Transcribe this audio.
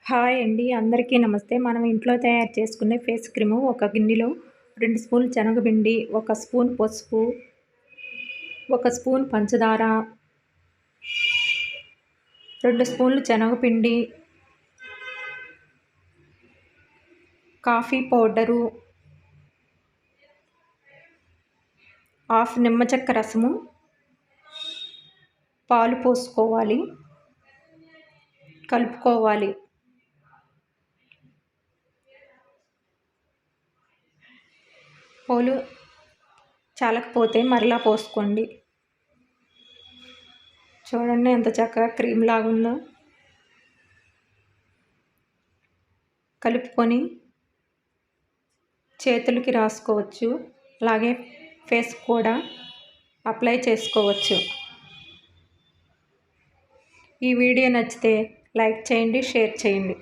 Hi అండి. అందరికీ నమస్తే. మనం ఇంట్లో తయారు చేసుకునే ఫేస్ క్రీము ఒక గిన్నెలో 2 స్పూన్లు శనగపిండి, 1 స్పూన్ పసుపు, 1 స్పూన్ పంచదార, 2 స్పూన్లు శనగపిండి, కాఫీ పౌడరు, హాఫ్ నిమ్మ చెక్క రసము, పాలు పోసుకోవాలి, కలుపుకోవాలి. పాలు చాలకపోతే మరలా పోసుకోండి. చూడండి ఎంత చక్కగా క్రీమ్ లాగా ఉందో. కలుపుకొని చేతులకి రాసుకోవచ్చు, అలాగే ఫేస్ కూడా అప్లై చేసుకోవచ్చు. ఈ వీడియో నచ్చితే లైక్ చేయండి, షేర్ చేయండి.